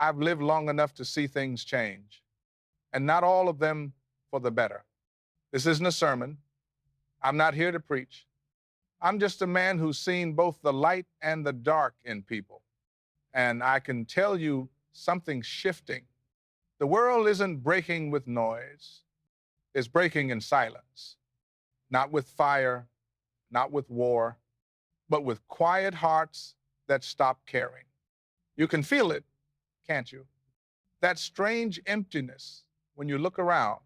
I've lived long enough to see things change, and not all of them for the better. This isn't a sermon. I'm not here to preach. I'm just a man who's seen both the light and the dark in people. And I can tell you something's shifting. The world isn't breaking with noise, it's breaking in silence. Not with fire, not with war, but with quiet hearts that stop caring. You can feel it, can't you? That strange emptiness when you look around.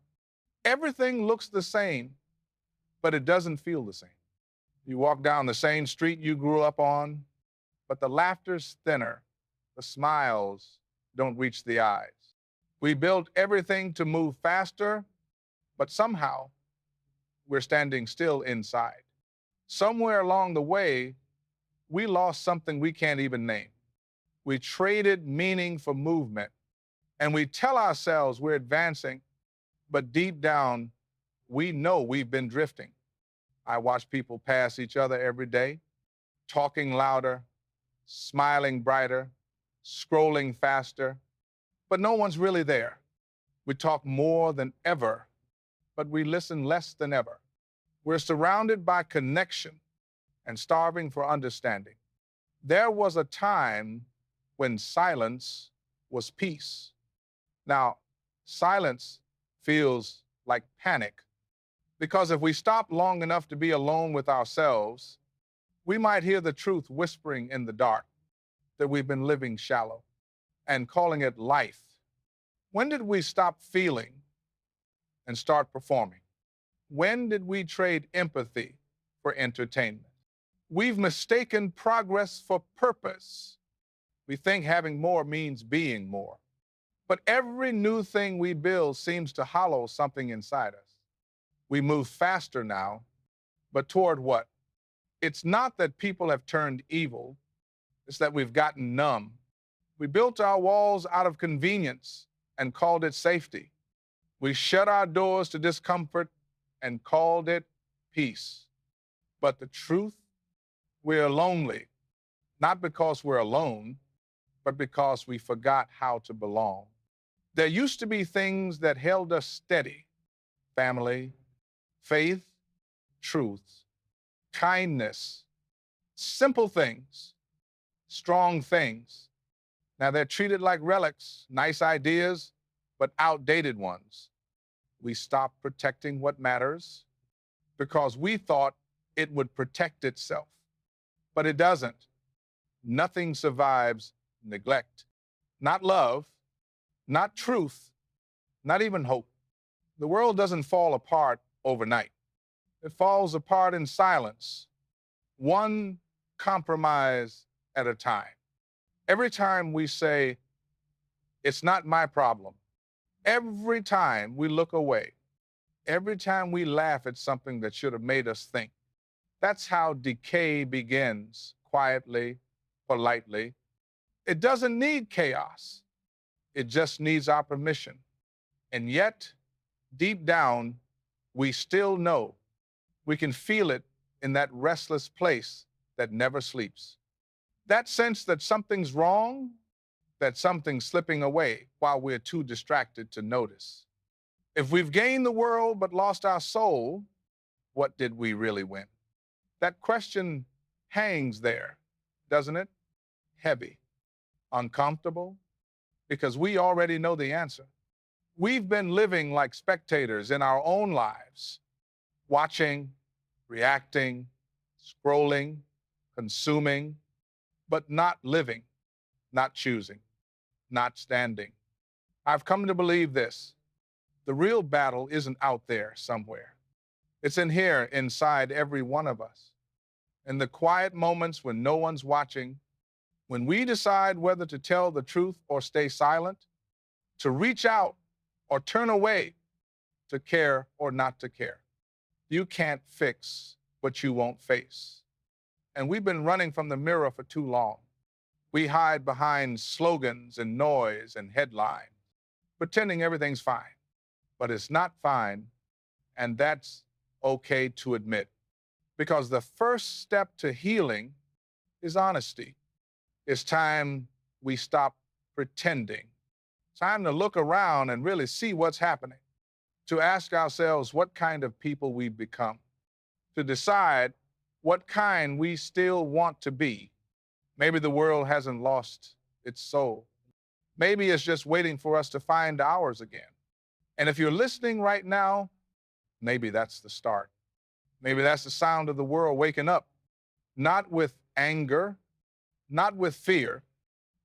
Everything looks the same, but it doesn't feel the same. You walk down the same street you grew up on, but the laughter's thinner, the smiles don't reach the eyes. We built everything to move faster, but somehow we're standing still inside. Somewhere along the way, we lost something we can't even name. We traded meaning for movement, and we tell ourselves we're advancing, but deep down, we know we've been drifting. I watch people pass each other every day, talking louder, smiling brighter, scrolling faster, but no one's really there. We talk more than ever, but we listen less than ever. We're surrounded by connection and starving for understanding. There was a time when silence was peace. Now, silence feels like panic, because if we stop long enough to be alone with ourselves, we might hear the truth whispering in the dark that we've been living shallow and calling it life. When did we stop feeling and start performing? When did we trade empathy for entertainment? We've mistaken progress for purpose. We think having more means being more. But every new thing we build seems to hollow something inside us. We move faster now, but toward what? It's not that people have turned evil, it's that we've gotten numb. We built our walls out of convenience and called it safety. We shut our doors to discomfort and called it peace. But the truth, we're lonely, not because we're alone, but because we forgot how to belong. There used to be things that held us steady: family, faith, truth, kindness, simple things, strong things. Now they're treated like relics, nice ideas, but outdated ones. We stopped protecting what matters because we thought it would protect itself. But it doesn't. Nothing survives neglect. Not love, not truth, not even hope. The world doesn't fall apart overnight. It falls apart in silence, one compromise at a time. Every time we say, it's not my problem, every time we look away, every time we laugh at something that should have made us think, that's how decay begins, quietly, politely. It doesn't need chaos. It just needs our permission. And yet, deep down, we still know. We can feel it in that restless place that never sleeps. That sense that something's wrong, that something's slipping away while we're too distracted to notice. If we've gained the world but lost our soul, what did we really win? That question hangs there, doesn't it? Heavy, uncomfortable, because we already know the answer. We've been living like spectators in our own lives, watching, reacting, scrolling, consuming, but not living, not choosing, not standing. I've come to believe this: the real battle isn't out there somewhere. It's in here, inside every one of us. In the quiet moments when no one's watching, when we decide whether to tell the truth or stay silent, to reach out or turn away, to care or not to care. You can't fix what you won't face. And we've been running from the mirror for too long. We hide behind slogans and noise and headlines, pretending everything's fine. But it's not fine, and that's okay to admit. Because the first step to healing is honesty. It's time we stop pretending. Time to look around and really see what's happening, to ask ourselves what kind of people we've become, to decide what kind we still want to be. Maybe the world hasn't lost its soul. Maybe it's just waiting for us to find ours again. And if you're listening right now, maybe that's the start. Maybe that's the sound of the world waking up, not with anger, not with fear,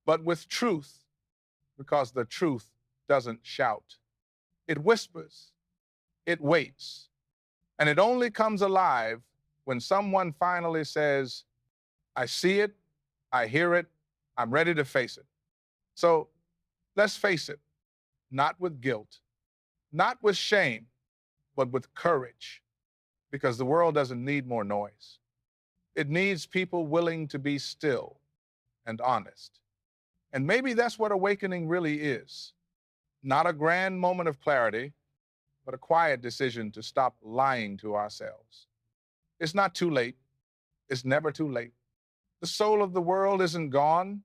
but with truth, because the truth doesn't shout. It whispers, it waits, and it only comes alive when someone finally says, I see it, I hear it, I'm ready to face it. So let's face it, not with guilt, not with shame, but with courage, because the world doesn't need more noise. It needs people willing to be still and honest. And maybe that's what awakening really is. Not a grand moment of clarity, but a quiet decision to stop lying to ourselves. It's not too late. It's never too late. The soul of the world isn't gone.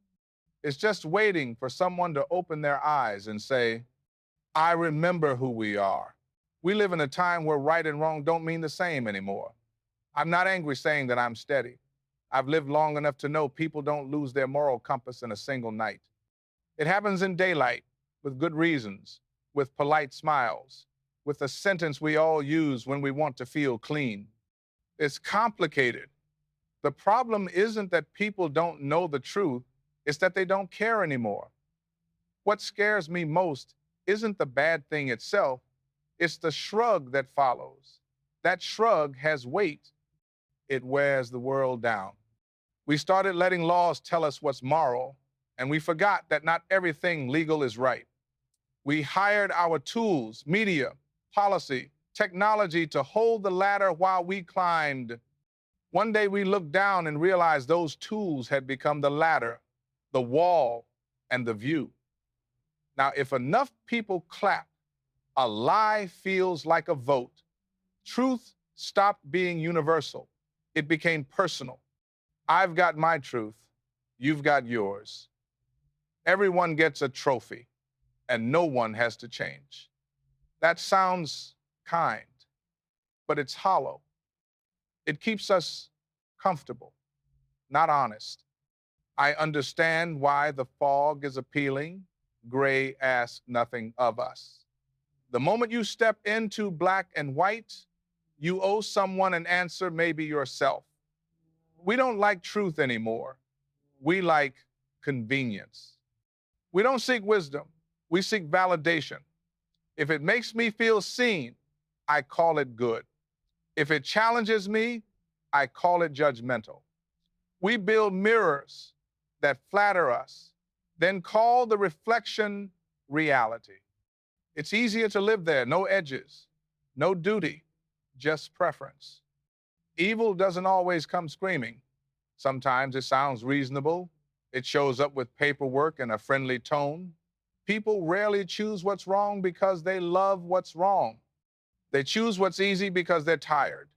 It's just waiting for someone to open their eyes and say, I remember who we are. We live in a time where right and wrong don't mean the same anymore. I'm not angry saying that I'm steady. I've lived long enough to know people don't lose their moral compass in a single night. It happens in daylight, with good reasons, with polite smiles, with a sentence we all use when we want to feel clean. It's complicated. The problem isn't that people don't know the truth, it's that they don't care anymore. What scares me most isn't the bad thing itself, it's the shrug that follows. That shrug has weight. It wears the world down. We started letting laws tell us what's moral, and we forgot that not everything legal is right. We hired our tools, media, policy, technology to hold the ladder while we climbed. One day we looked down and realized those tools had become the ladder, the wall, and the view. Now, if enough people clap, a lie feels like a vote. Truth stopped being universal. It became personal. I've got my truth. You've got yours. Everyone gets a trophy, and no one has to change. That sounds kind, but it's hollow. It keeps us comfortable, not honest. I understand why the fog is appealing. Gray asks nothing of us. The moment you step into black and white, you owe someone an answer, maybe yourself. We don't like truth anymore. We like convenience. We don't seek wisdom. We seek validation. If it makes me feel seen, I call it good. If it challenges me, I call it judgmental. We build mirrors that flatter us, then call the reflection reality. It's easier to live there, no edges, no duty, just preference. Evil doesn't always come screaming. Sometimes it sounds reasonable. It shows up with paperwork and a friendly tone. People rarely choose what's wrong because they love what's wrong. They choose what's easy because they're tired.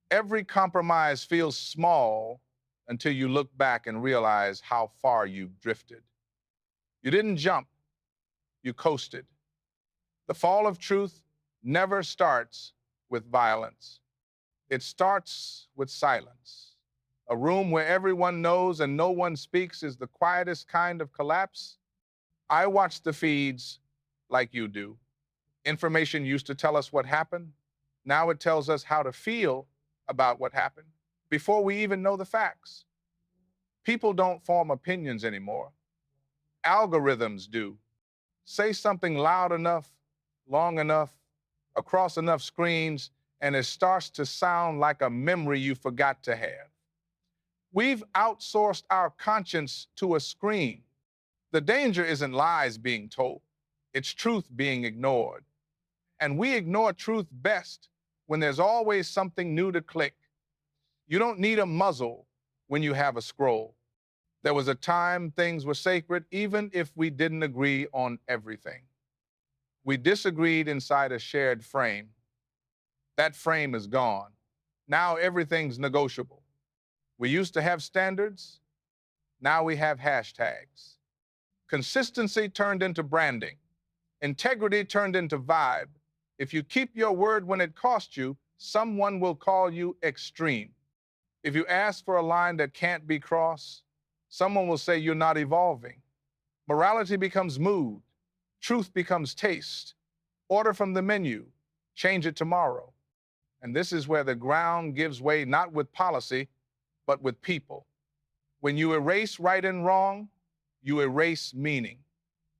Every compromise feels small until you look back and realize how far you've drifted. You didn't jump, you coasted. The fall of truth never starts with violence. It starts with silence. A room where everyone knows and no one speaks is the quietest kind of collapse. I watch the feeds like you do. Information used to tell us what happened. Now it tells us how to feel about what happened before we even know the facts. People don't form opinions anymore. Algorithms do. Say something loud enough, long enough, across enough screens, and it starts to sound like a memory you forgot to have. We've outsourced our conscience to a screen. The danger isn't lies being told, it's truth being ignored. And we ignore truth best when there's always something new to click. You don't need a muzzle when you have a scroll. There was a time things were sacred, even if we didn't agree on everything. We disagreed inside a shared frame. That frame is gone. Now everything's negotiable. We used to have standards. Now we have hashtags. Consistency turned into branding. Integrity turned into vibe. If you keep your word when it costs you, someone will call you extreme. If you ask for a line that can't be crossed, someone will say you're not evolving. Morality becomes mood. Truth becomes taste. Order from the menu. Change it tomorrow. And this is where the ground gives way not with policy, but with people. When you erase right and wrong, you erase meaning.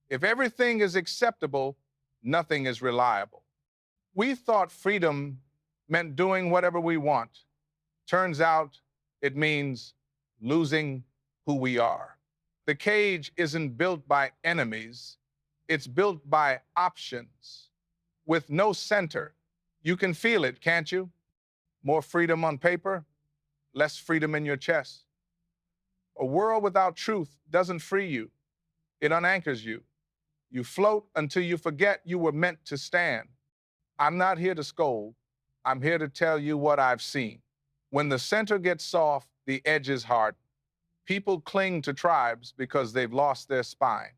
If everything is acceptable, nothing is reliable. We thought freedom meant doing whatever we want. Turns out it means losing who we are. The cage isn't built by enemies, it's built by options. With no center, you can feel it, can't you? More freedom on paper, less freedom in your chest. A world without truth doesn't free you, it unanchors you. You float until you forget you were meant to stand. I'm not here to scold, I'm here to tell you what I've seen. When the center gets soft, the edges harden. People cling to tribes because they've lost their spine.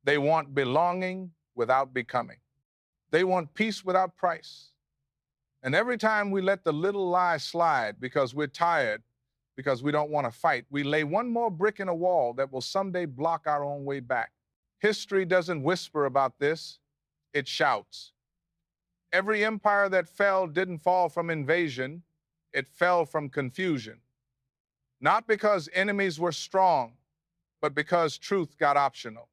They want belonging without becoming. They want peace without price. And every time we let the little lie slide because we're tired, because we don't want to fight, we lay one more brick in a wall that will someday block our own way back. History doesn't whisper about this, it shouts. Every empire that fell didn't fall from invasion, it fell from confusion. Not because enemies were strong, but because truth got optional.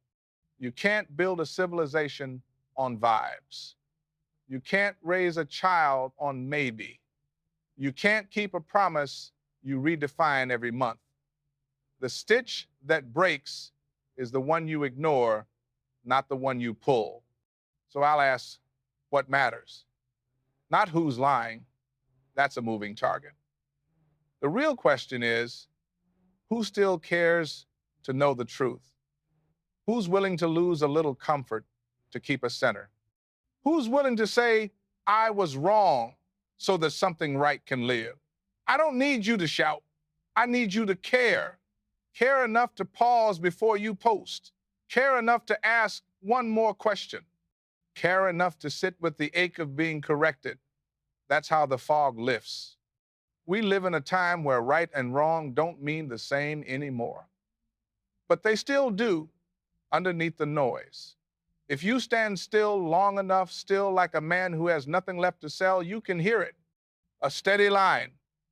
You can't build a civilization on vibes. You can't raise a child on maybe. You can't keep a promise you redefine every month. The stitch that breaks is the one you ignore, not the one you pull. So I'll ask, what matters? Not who's lying, that's a moving target. The real question is, who still cares to know the truth? Who's willing to lose a little comfort to keep a center? Who's willing to say, I was wrong, so that something right can live? I don't need you to shout. I need you to care. Care enough to pause before you post. Care enough to ask one more question. Care enough to sit with the ache of being corrected. That's how the fog lifts. We live in a time where right and wrong don't mean the same anymore. But they still do underneath the noise. If you stand still long enough, still like a man who has nothing left to sell, you can hear it. A steady line,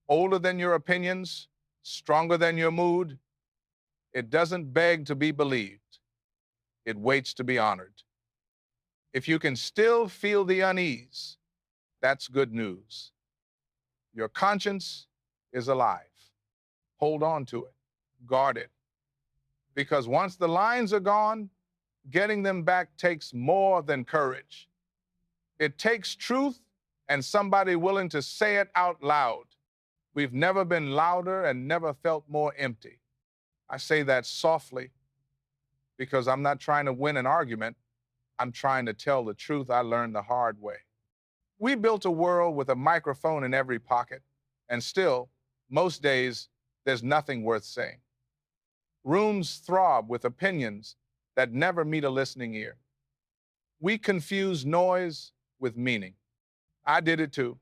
older than your opinions, stronger than your mood. It doesn't beg to be believed. It waits to be honored. If you can still feel the unease, that's good news. Your conscience is alive. Hold on to it. Guard it. Because once the lines are gone, getting them back takes more than courage. It takes truth and somebody willing to say it out loud. We've never been louder and never felt more empty. I say that softly because I'm not trying to win an argument. I'm trying to tell the truth I learned the hard way. We built a world with a microphone in every pocket, and still, most days, there's nothing worth saying. Rooms throb with opinions that never meet a listening ear. We confuse noise with meaning. I did it too.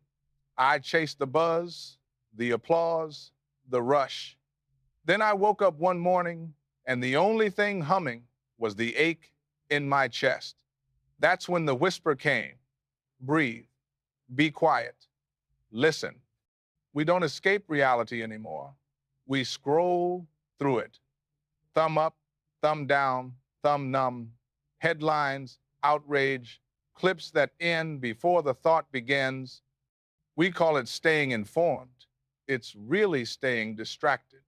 I chased the buzz, the applause, the rush. Then I woke up one morning, and the only thing humming was the ache in my chest. That's when the whisper came. Breathe. Be quiet. Listen. We don't escape reality anymore. We scroll through it. Thumb up, thumb down, thumb numb. Headlines, outrage, clips that end before the thought begins. We call it staying informed. It's really staying distracted.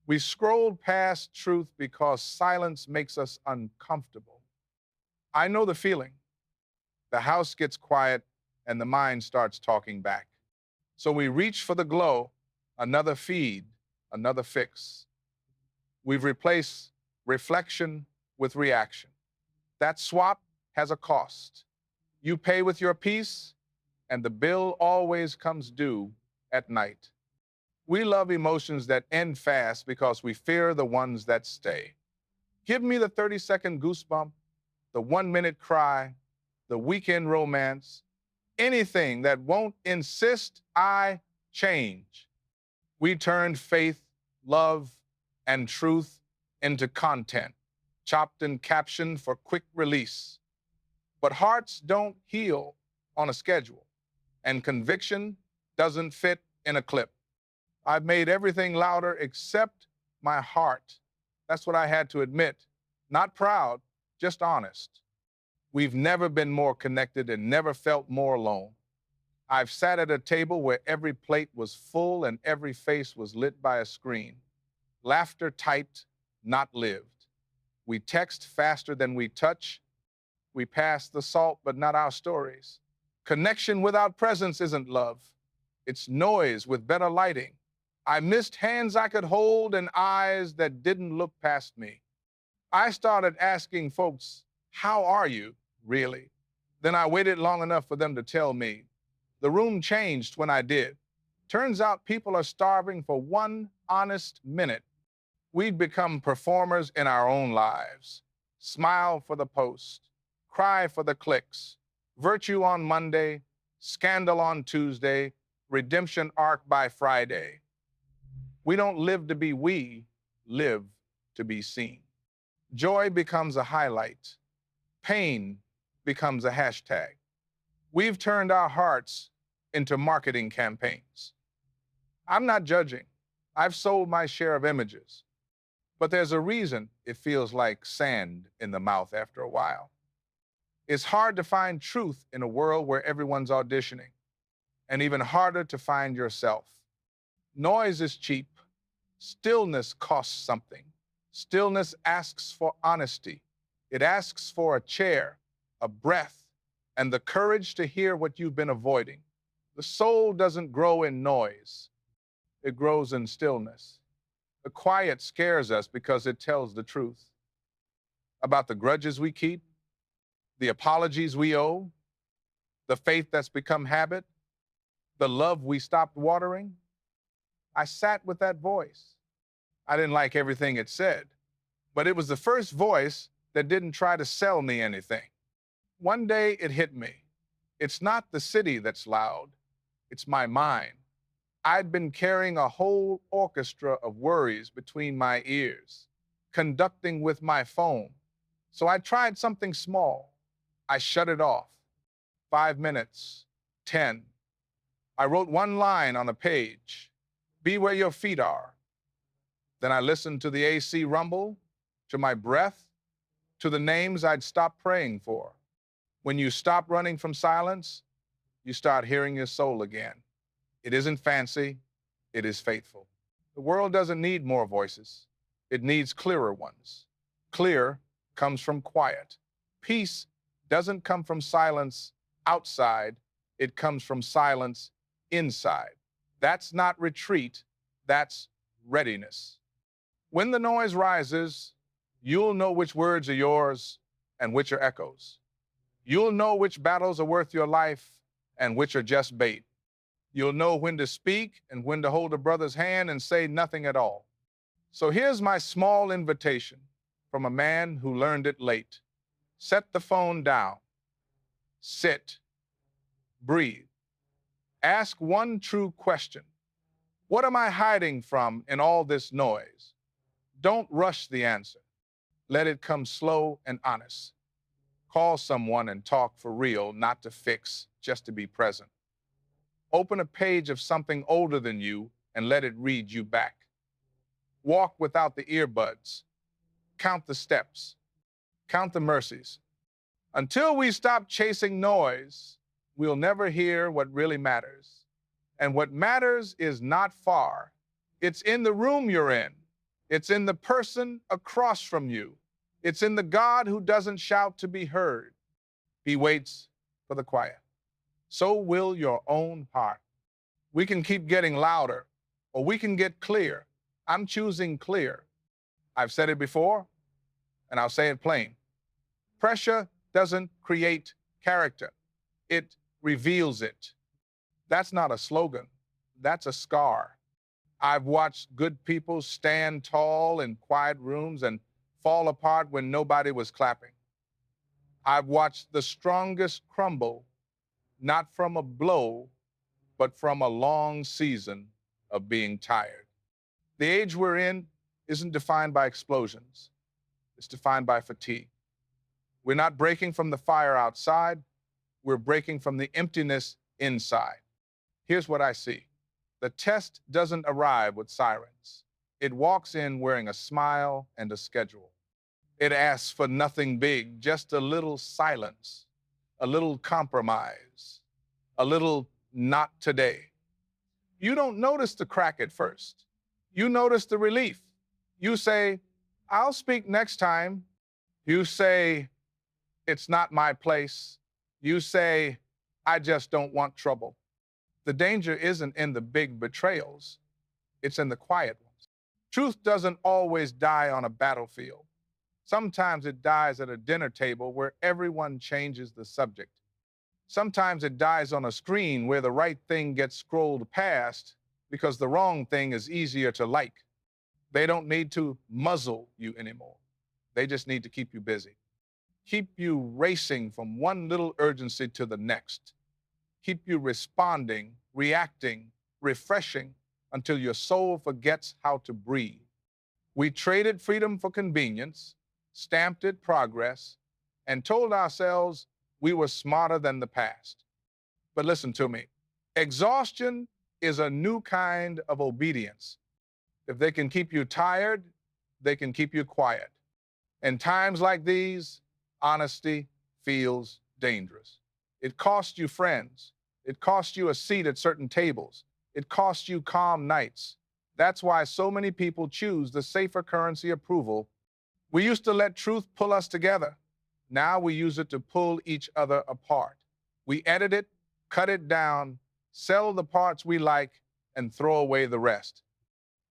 We scrolled past truth because silence makes us uncomfortable. I know the feeling. The house gets quiet and the mind starts talking back. So we reach for the glow, another feed, another fix. We've replaced reflection with reaction. That swap has a cost. You pay with your peace, and the bill always comes due at night. We love emotions that end fast because we fear the ones that stay. Give me the 30-second goosebump, the 1-minute cry, the weekend romance, anything that won't insist I change. We turned faith, love, and truth into content, chopped and captioned for quick release. But hearts don't heal on a schedule, and conviction doesn't fit in a clip. I've made everything louder except my heart. That's what I had to admit. Not proud, just honest. We've never been more connected and never felt more alone. I've sat at a table where every plate was full and every face was lit by a screen. Laughter typed, not lived. We text faster than we touch. We pass the salt, but not our stories. Connection without presence isn't love. It's noise with better lighting. I missed hands I could hold and eyes that didn't look past me. I started asking folks, how are you, really? Then I waited long enough for them to tell me. The room changed when I did. Turns out people are starving for one honest minute. We'd become performers in our own lives. Smile for the post, cry for the clicks, virtue on Monday, scandal on Tuesday, redemption arc by Friday. We don't live to be we, live to be seen. Joy becomes a highlight. Pain becomes a hashtag. We've turned our hearts into marketing campaigns. I'm not judging. I've sold my share of images. But there's a reason it feels like sand in the mouth after a while. It's hard to find truth in a world where everyone's auditioning, and even harder to find yourself. Noise is cheap. Stillness costs something. Stillness asks for honesty. It asks for a chair, a breath, and the courage to hear what you've been avoiding. The soul doesn't grow in noise. It grows in stillness. The quiet scares us because it tells the truth about the grudges we keep, the apologies we owe, the faith that's become habit, the love we stopped watering. I sat with that voice. I didn't like everything it said, but it was the first voice that didn't try to sell me anything. One day it hit me. It's not the city that's loud, it's my mind. I'd been carrying a whole orchestra of worries between my ears, conducting with my phone. So I tried something small. I shut it off. 5 minutes, 10. I wrote one line on a page, be where your feet are. Then I listened to the AC rumble, to my breath, to the names I'd stopped praying for. When you stop running from silence, you start hearing your soul again. It isn't fancy, it is faithful. The world doesn't need more voices. It needs clearer ones. Clear comes from quiet. Peace doesn't come from silence outside, it comes from silence inside. That's not retreat, that's readiness. When the noise rises, you'll know which words are yours and which are echoes. You'll know which battles are worth your life and which are just bait. You'll know when to speak and when to hold a brother's hand and say nothing at all. So here's my small invitation from a man who learned it late. Set the phone down. Sit. Breathe. Ask one true question. What am I hiding from in all this noise? Don't rush the answer. Let it come slow and honest. Call someone and talk for real, not to fix, just to be present. Open a page of something older than you and let it read you back. Walk without the earbuds. Count the steps. Count the mercies. Until we stop chasing noise, we'll never hear what really matters. And what matters is not far. It's in the room you're in. It's in the person across from you. It's in the God who doesn't shout to be heard. He waits for the quiet. So will your own heart. We can keep getting louder, or we can get clear. I'm choosing clear. I've said it before, and I'll say it plain. Pressure doesn't create character. It reveals it. That's not a slogan. That's a scar. I've watched good people stand tall in quiet rooms and fall apart when nobody was clapping. I've watched the strongest crumble, not from a blow, but from a long season of being tired. The age we're in isn't defined by explosions. It's defined by fatigue. We're not breaking from the fire outside. We're breaking from the emptiness inside. Here's what I see. The test doesn't arrive with sirens. It walks in wearing a smile and a schedule. It asks for nothing big, just a little silence, a little compromise, a little not today. You don't notice the crack at first. You notice the relief. You say, I'll speak next time. You say, it's not my place. You say, I just don't want trouble. The danger isn't in the big betrayals. It's in the quiet ones. Truth doesn't always die on a battlefield. Sometimes it dies at a dinner table where everyone changes the subject. Sometimes it dies on a screen where the right thing gets scrolled past because the wrong thing is easier to like. They don't need to muzzle you anymore. They just need to keep you busy. Keep you racing from one little urgency to the next. Keep you responding, reacting, refreshing until your soul forgets how to breathe. We traded freedom for convenience, stamped it progress, and told ourselves we were smarter than the past. But listen to me. Exhaustion is a new kind of obedience. If they can keep you tired, they can keep you quiet. In times like these, honesty feels dangerous. It costs you friends. It costs you a seat at certain tables. It costs you calm nights. That's why so many people choose the safer currency approval. We used to let truth pull us together. Now we use it to pull each other apart. We edit it, cut it down, sell the parts we like, and throw away the rest.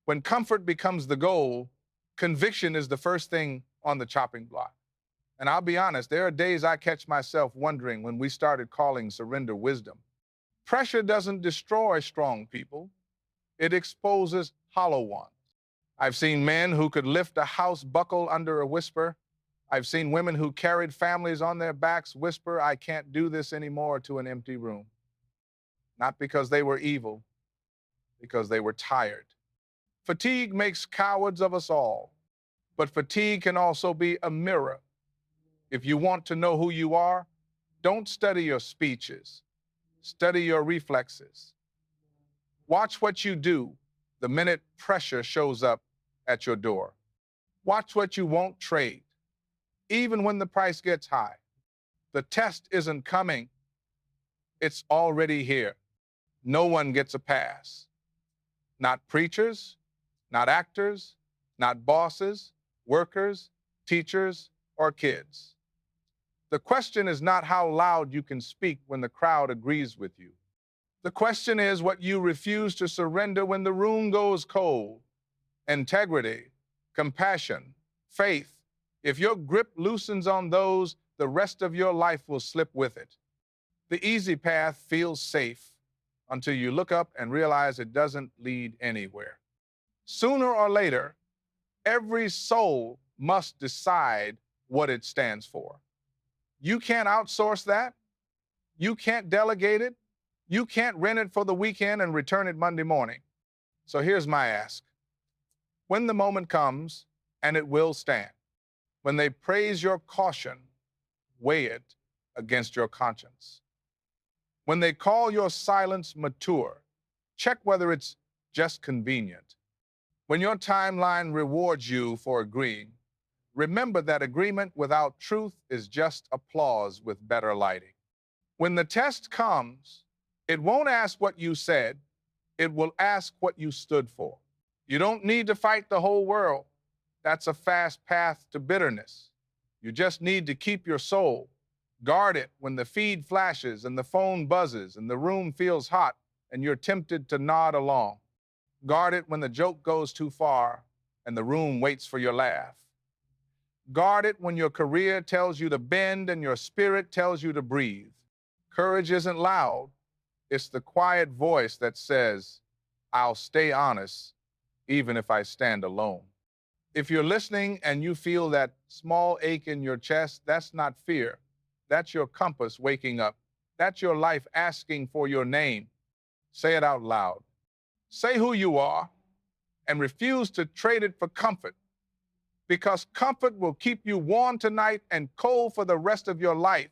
When comfort becomes the goal, conviction is the first thing on the chopping block. And I'll be honest, there are days I catch myself wondering when we started calling surrender wisdom. Pressure doesn't destroy strong people. It exposes hollow ones. I've seen men who could lift a house buckle under a whisper. I've seen women who carried families on their backs whisper, I can't do this anymore, to an empty room. Not because they were evil, because they were tired. Fatigue makes cowards of us all, but fatigue can also be a mirror. If you want to know who you are, don't study your speeches. Study your reflexes. Watch what you do the minute pressure shows up at your door. Watch what you won't trade, even when the price gets high. The test isn't coming. It's already here. No one gets a pass. Not preachers, not actors, not bosses, workers, teachers, or kids. The question is not how loud you can speak when the crowd agrees with you. The question is what you refuse to surrender when the room goes cold. Integrity, compassion, faith. If your grip loosens on those, the rest of your life will slip with it. The easy path feels safe until you look up and realize it doesn't lead anywhere. Sooner or later, every soul must decide what it stands for. You can't outsource that. You can't delegate it. You can't rent it for the weekend and return it Monday morning. So here's my ask. When the moment comes, and it will stand, when they praise your caution, weigh it against your conscience. When they call your silence mature, check whether it's just convenient. When your timeline rewards you for agreeing, remember that agreement without truth is just applause with better lighting. When the test comes, it won't ask what you said, it will ask what you stood for. You don't need to fight the whole world. That's a fast path to bitterness. You just need to keep your soul. Guard it when the feed flashes and the phone buzzes and the room feels hot and you're tempted to nod along. Guard it when the joke goes too far and the room waits for your laugh. Guard it when your career tells you to bend and your spirit tells you to breathe. Courage isn't loud. It's the quiet voice that says, I'll stay honest even if I stand alone. If you're listening and you feel that small ache in your chest, that's not fear. That's your compass waking up. That's your life asking for your name. Say it out loud. Say who you are and refuse to trade it for comfort, because comfort will keep you warm tonight and cold for the rest of your life.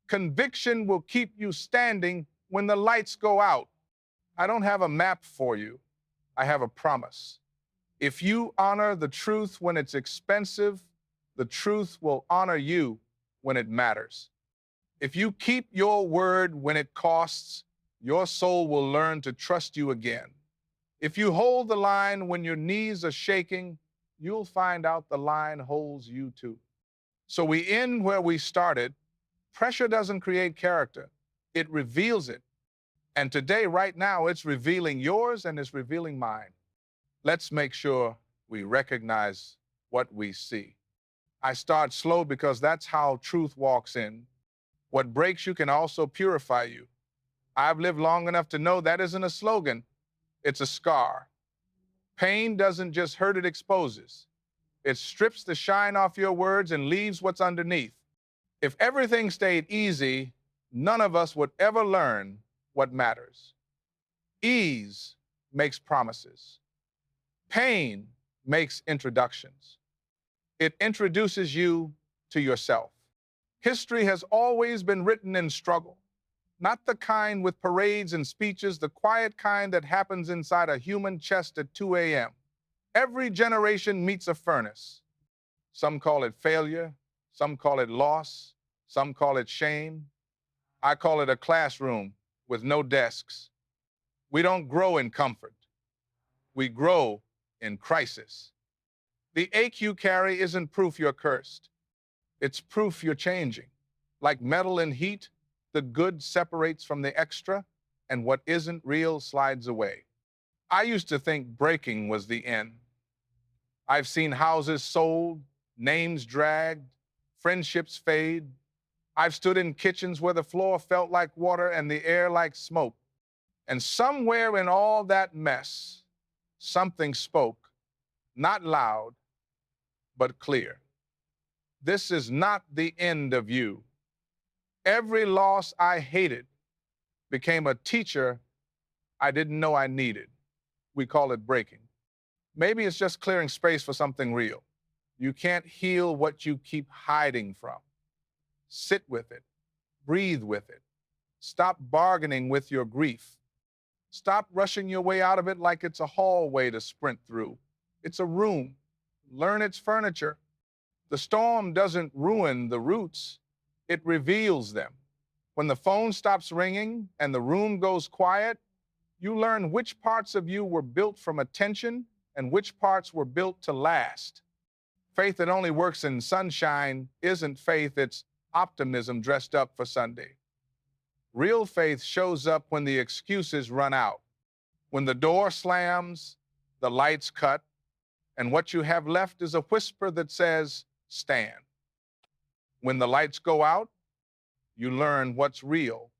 Conviction will keep you standing when the lights go out. I don't have a map for you. I have a promise. If you honor the truth when it's expensive, the truth will honor you when it matters. If you keep your word when it costs, your soul will learn to trust you again. If you hold the line when your knees are shaking, you'll find out the line holds you too. So we end where we started. Pressure doesn't create character, it reveals it. And today, right now, it's revealing yours and it's revealing mine. Let's make sure we recognize what we see. I start slow because that's how truth walks in. What breaks you can also purify you. I've lived long enough to know that isn't a slogan, it's a scar. Pain doesn't just hurt, it exposes. It strips the shine off your words and leaves what's underneath. If everything stayed easy, none of us would ever learn what matters. Ease makes promises. Pain makes introductions. It introduces you to yourself. History has always been written in struggle, not the kind with parades and speeches, the quiet kind that happens inside a human chest at 2 a.m. Every generation meets a furnace. Some call it failure, some call it loss, some call it shame. I call it a classroom with no desks. We don't grow in comfort. We grow in crisis. The ache you carry isn't proof you're cursed. It's proof you're changing. Like metal in heat, the good separates from the extra, and what isn't real slides away. I used to think breaking was the end. I've seen houses sold, names dragged, friendships fade. I've stood in kitchens where the floor felt like water and the air like smoke. And somewhere in all that mess, something spoke, not loud, but clear. This is not the end of you. Every loss I hated became a teacher I didn't know I needed. We call it breaking. Maybe it's just clearing space for something real. You can't heal what you keep hiding from. Sit with it. Breathe with it. Stop bargaining with your grief. Stop rushing your way out of it like it's a hallway to sprint through. It's a room. Learn its furniture. The storm doesn't ruin the roots. It reveals them. When the phone stops ringing and the room goes quiet, you learn which parts of you were built from attention and which parts were built to last. Faith that only works in sunshine isn't faith, it's optimism dressed up for Sunday. Real faith shows up when the excuses run out, when the door slams, the lights cut, and what you have left is a whisper that says, stand. When the lights go out, you learn what's real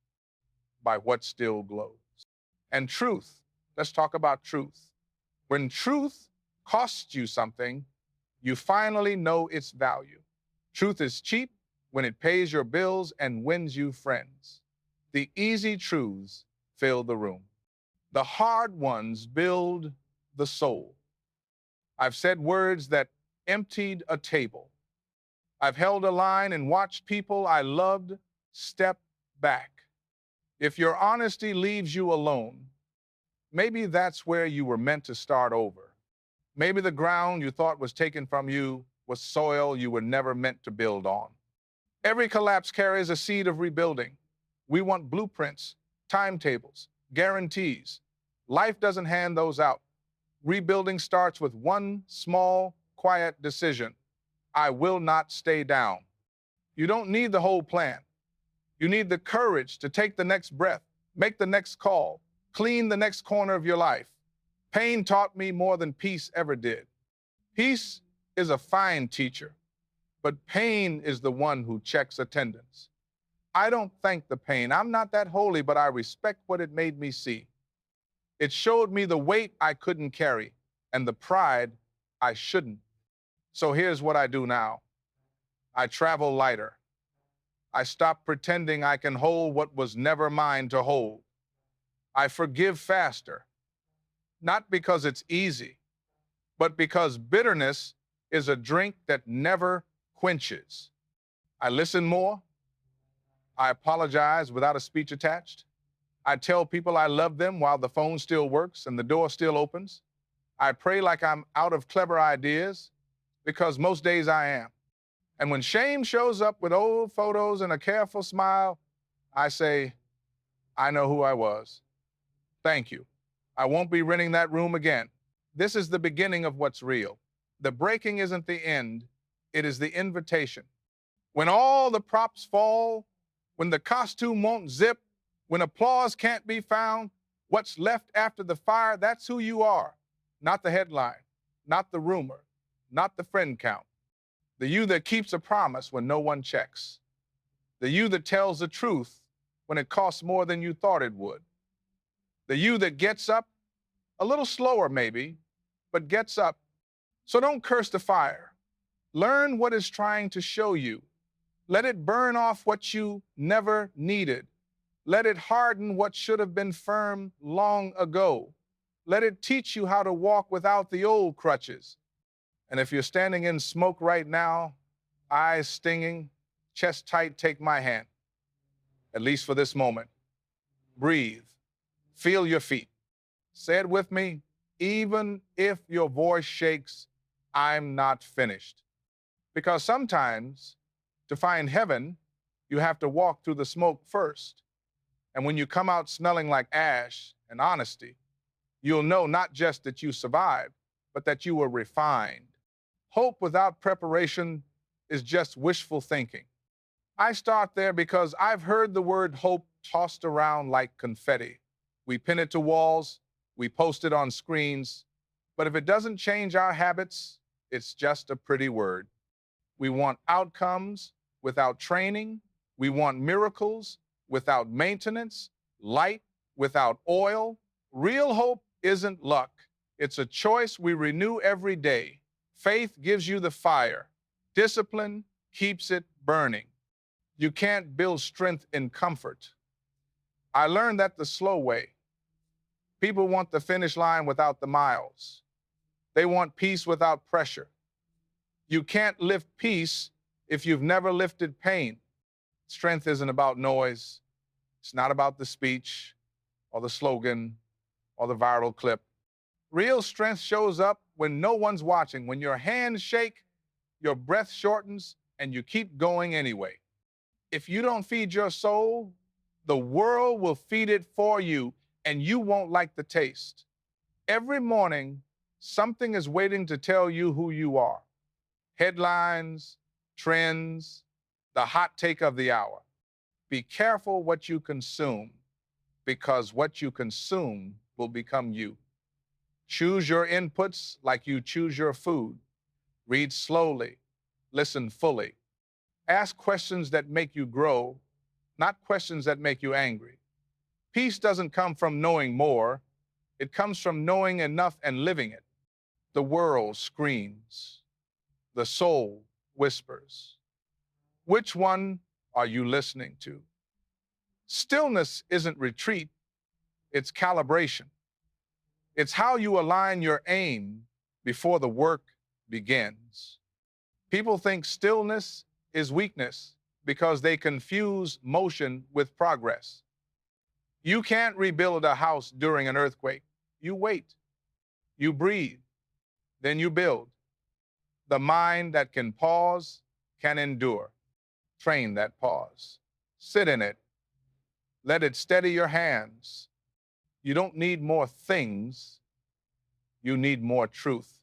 by what still glows. And truth, let's talk about truth. When truth costs you something, you finally know its value. Truth is cheap when it pays your bills and wins you friends. The easy truths fill the room. The hard ones build the soul. I've said words that emptied a table. I've held a line and watched people I loved step back. If your honesty leaves you alone, maybe that's where you were meant to start over. Maybe the ground you thought was taken from you was soil you were never meant to build on. Every collapse carries a seed of rebuilding. We want blueprints, timetables, guarantees. Life doesn't hand those out. Rebuilding starts with one small, quiet decision. I will not stay down. You don't need the whole plan. You need the courage to take the next breath, make the next call, clean the next corner of your life. Pain taught me more than peace ever did. Peace is a fine teacher, but pain is the one who checks attendance. I don't thank the pain. I'm not that holy, but I respect what it made me see. It showed me the weight I couldn't carry and the pride I shouldn't So here's what I do now. I travel lighter. I stop pretending I can hold what was never mine to hold. I forgive faster, not because it's easy, but because bitterness is a drink that never quenches. I listen more. I apologize without a speech attached. I tell people I love them while the phone still works and the door still opens. I pray like I'm out of clever ideas, because most days I am. And when shame shows up with old photos and a careful smile, I say, I know who I was. Thank you. I won't be renting that room again. This is the beginning of what's real. The breaking isn't the end, it is the invitation. When all the props fall, when the costume won't zip, when applause can't be found, what's left after the fire, that's who you are. Not the headline, not the rumor, not the friend count. The you that keeps a promise when no one checks. The you that tells the truth when it costs more than you thought it would. The you that gets up, a little slower maybe, but gets up. So don't curse the fire. Learn what it's trying to show you. Let it burn off what you never needed. Let it harden what should have been firm long ago. Let it teach you how to walk without the old crutches. And if you're standing in smoke right now, eyes stinging, chest tight, take my hand, at least for this moment. Breathe. Feel your feet. Say it with me. Even if your voice shakes, I'm not finished. Because sometimes, to find heaven, you have to walk through the smoke first. And when you come out smelling like ash and honesty, you'll know not just that you survived, but that you were refined. Hope without preparation is just wishful thinking. I start there because I've heard the word hope tossed around like confetti. We pin it to walls, we post it on screens, but if it doesn't change our habits, it's just a pretty word. We want outcomes without training. We want miracles without maintenance, light without oil. Real hope isn't luck. It's a choice we renew every day. Faith gives you the fire. Discipline keeps it burning. You can't build strength in comfort. I learned that the slow way. People want the finish line without the miles. They want peace without pressure. You can't lift peace if you've never lifted pain. Strength isn't about noise. It's not about the speech or the slogan or the viral clip. Real strength shows up when no one's watching, when your hands shake, your breath shortens, and you keep going anyway. If you don't feed your soul, the world will feed it for you, and you won't like the taste. Every morning, something is waiting to tell you who you are. Headlines, trends, the hot take of the hour. Be careful what you consume, because what you consume will become you. Choose your inputs like you choose your food. Read slowly, listen fully. Ask questions that make you grow, not questions that make you angry. Peace doesn't come from knowing more. It comes from knowing enough and living it. The world screams. The soul whispers. Which one are you listening to? Stillness isn't retreat, it's calibration. It's how you align your aim before the work begins. People think stillness is weakness because they confuse motion with progress. You can't rebuild a house during an earthquake. You wait, you breathe, then you build. The mind that can pause can endure. Train that pause. Sit in it. Let it steady your hands. You don't need more things. You need more truth.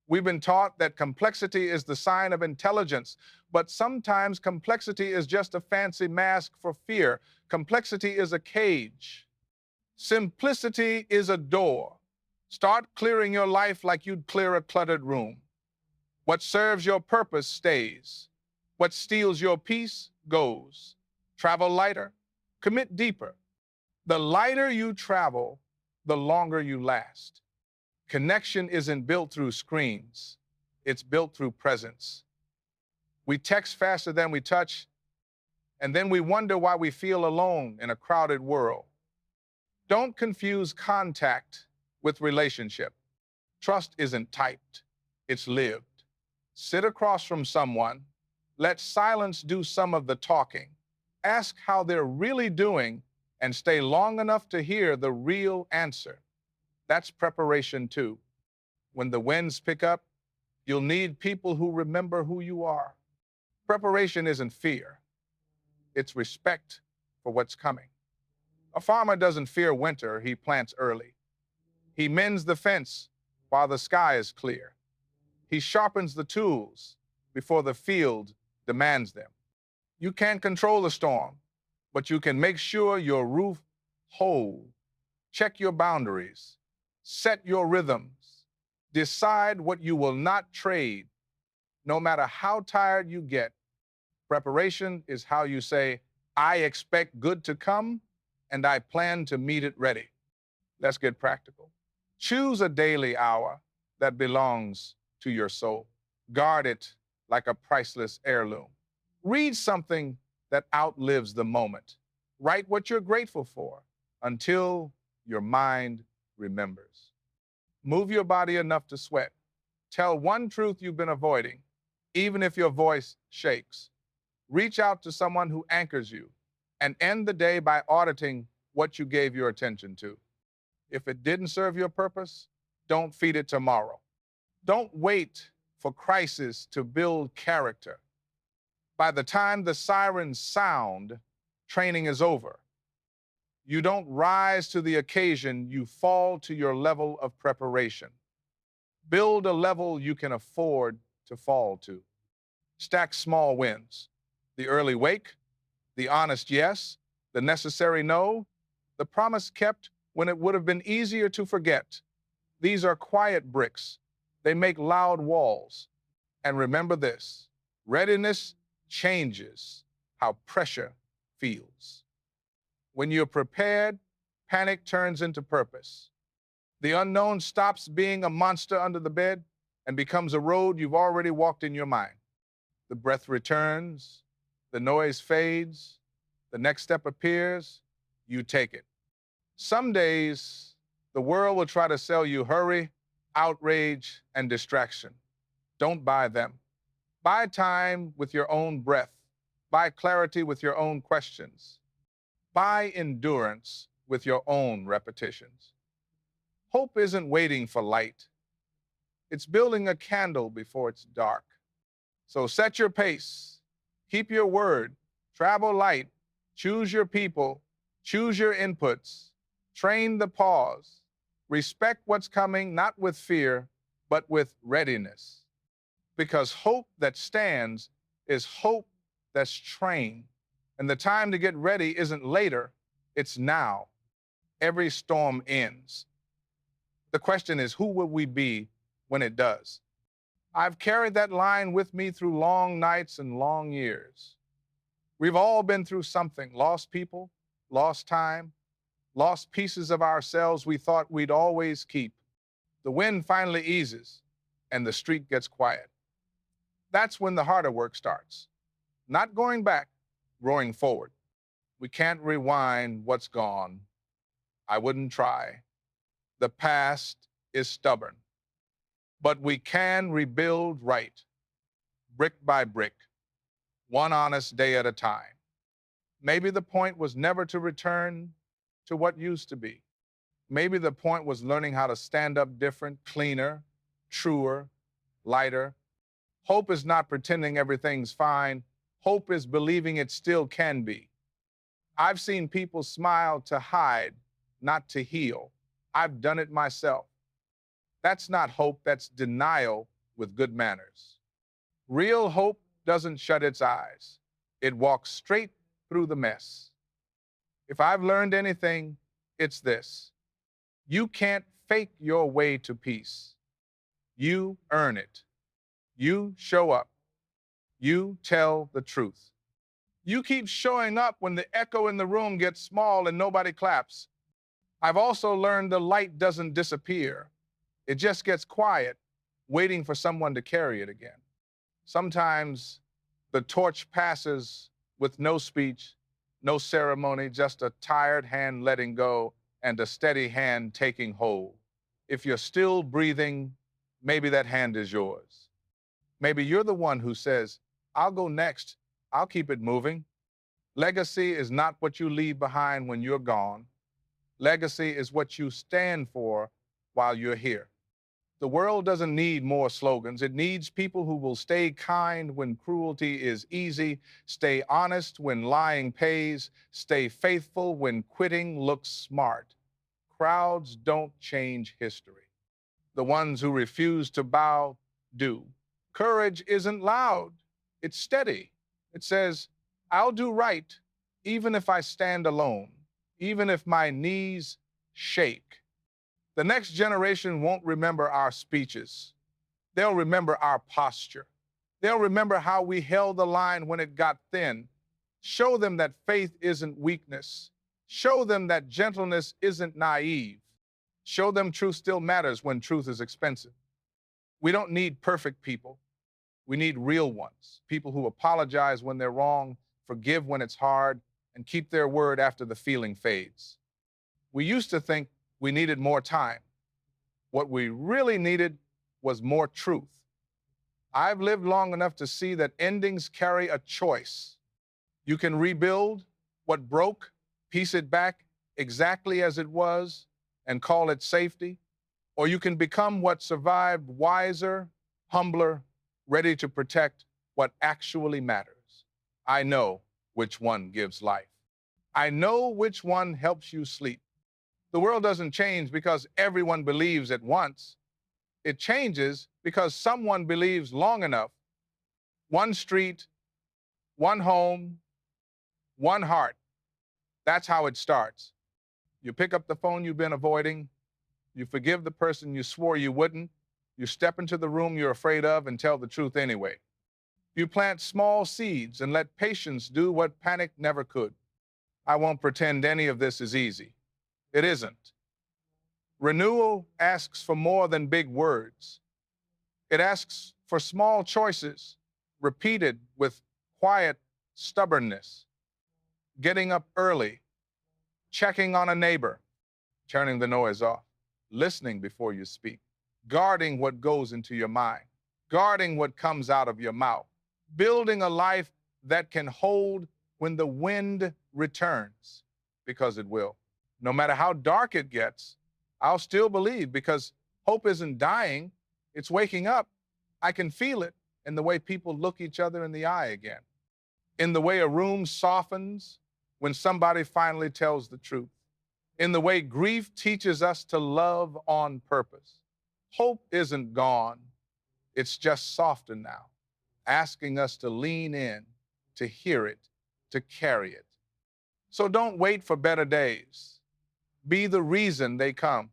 We've been taught that complexity is the sign of intelligence, but sometimes complexity is just a fancy mask for fear. Complexity is a cage. Simplicity is a door. Start clearing your life like you'd clear a cluttered room. What serves your purpose stays. What steals your peace goes. Travel lighter, commit deeper. The lighter you travel, the longer you last. Connection isn't built through screens. It's built through presence. We text faster than we touch, and then we wonder why we feel alone in a crowded world. Don't confuse contact with relationship. Trust isn't typed, it's lived. Sit across from someone, let silence do some of the talking. Ask how they're really doing and stay long enough to hear the real answer. That's preparation too. When the winds pick up, you'll need people who remember who you are. Preparation isn't fear, it's respect for what's coming. A farmer doesn't fear winter, he plants early. He mends the fence while the sky is clear. He sharpens the tools before the field demands them. You can't control the storm, but you can make sure your roof holds. Check your boundaries, set your rhythms, decide what you will not trade. No matter how tired you get, preparation is how you say, I expect good to come and I plan to meet it ready. Let's get practical. Choose a daily hour that belongs to your soul. Guard it like a priceless heirloom. Read something that outlives the moment. Write what you're grateful for until your mind remembers. Move your body enough to sweat. Tell one truth you've been avoiding, even if your voice shakes. Reach out to someone who anchors you and end the day by auditing what you gave your attention to. If it didn't serve your purpose, don't feed it tomorrow. Don't wait for crisis to build character. By the time the sirens sound, training is over. You don't rise to the occasion, you fall to your level of preparation. Build a level you can afford to fall to. Stack small wins. The early wake, the honest yes, the necessary no, the promise kept when it would have been easier to forget. These are quiet bricks. They make loud walls. And remember this, readiness changes how pressure feels. When you're prepared, panic turns into purpose. The unknown stops being a monster under the bed and becomes a road you've already walked in your mind. The breath returns, the noise fades, the next step appears, you take it. Some days, the world will try to sell you hurry, outrage, and distraction. Don't buy them. Buy time with your own breath. Buy clarity with your own questions. Buy endurance with your own repetitions. Hope isn't waiting for light. It's building a candle before it's dark. So set your pace, keep your word, travel light, choose your people, choose your inputs, train the pause, respect what's coming, not with fear, but with readiness. Because hope that stands is hope that's trained. And the time to get ready isn't later, it's now. Every storm ends. The question is, who will we be when it does? I've carried that line with me through long nights and long years. We've all been through something, lost people, lost time, lost pieces of ourselves we thought we'd always keep. The wind finally eases and the street gets quiet. That's when the harder work starts. Not going back, growing forward. We can't rewind what's gone. I wouldn't try. The past is stubborn. But we can rebuild right, brick by brick, one honest day at a time. Maybe the point was never to return to what used to be. Maybe the point was learning how to stand up different, cleaner, truer, lighter. Hope is not pretending everything's fine. Hope is believing it still can be. I've seen people smile to hide, not to heal. I've done it myself. That's not hope, that's denial with good manners. Real hope doesn't shut its eyes. It walks straight through the mess. If I've learned anything, it's this. You can't fake your way to peace. You earn it. You show up. You tell the truth. You keep showing up when the echo in the room gets small and nobody claps. I've also learned the light doesn't disappear. It just gets quiet waiting for someone to carry it again. Sometimes the torch passes with no speech, no ceremony, just a tired hand letting go and a steady hand taking hold. If you're still breathing, maybe that hand is yours. Maybe you're the one who says, I'll go next. I'll keep it moving. Legacy is not what you leave behind when you're gone. Legacy is what you stand for while you're here. The world doesn't need more slogans. It needs people who will stay kind when cruelty is easy, stay honest when lying pays, stay faithful when quitting looks smart. Crowds don't change history. The ones who refuse to bow do. Courage isn't loud. It's steady. It says, I'll do right even if I stand alone, even if my knees shake. The next generation won't remember our speeches. They'll remember our posture. They'll remember how we held the line when it got thin. Show them that faith isn't weakness. Show them that gentleness isn't naive. Show them truth still matters when truth is expensive. We don't need perfect people. We need real ones, people who apologize when they're wrong, forgive when it's hard, and keep their word after the feeling fades. We used to think we needed more time. What we really needed was more truth. I've lived long enough to see that endings carry a choice. You can rebuild what broke, piece it back exactly as it was, and call it safety, or you can become what survived, wiser, humbler, ready to protect what actually matters. I know which one gives life. I know which one helps you sleep. The world doesn't change because everyone believes at once. It changes because someone believes long enough. One street, one home, one heart. That's how it starts. You pick up the phone you've been avoiding. You forgive the person you swore you wouldn't. You step into the room you're afraid of and tell the truth anyway. You plant small seeds and let patience do what panic never could. I won't pretend any of this is easy. It isn't. Renewal asks for more than big words. It asks for small choices, repeated with quiet stubbornness. Getting up early, checking on a neighbor, turning the noise off, listening before you speak, guarding what goes into your mind, guarding what comes out of your mouth, building a life that can hold when the wind returns, because it will. No matter how dark it gets, I'll still believe, because hope isn't dying, it's waking up. I can feel it in the way people look each other in the eye again, in the way a room softens when somebody finally tells the truth, in the way grief teaches us to love on purpose. Hope isn't gone, it's just softer now, asking us to lean in, to hear it, to carry it. So don't wait for better days. Be the reason they come.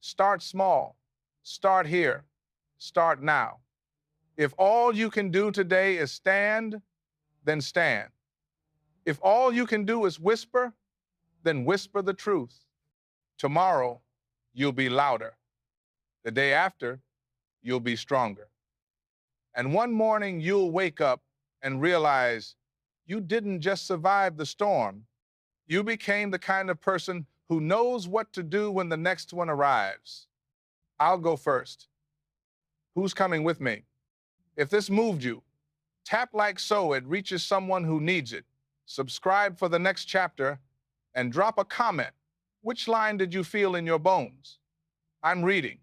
Start small. Start here. Start now. If all you can do today is stand, then stand. If all you can do is whisper, then whisper the truth. Tomorrow, you'll be louder. The day after, you'll be stronger. And one morning, you'll wake up and realize you didn't just survive the storm. You became the kind of person who knows what to do when the next one arrives. I'll go first. Who's coming with me? If this moved you, tap like so it reaches someone who needs it. Subscribe for the next chapter and drop a comment. Which line did you feel in your bones? I'm reading.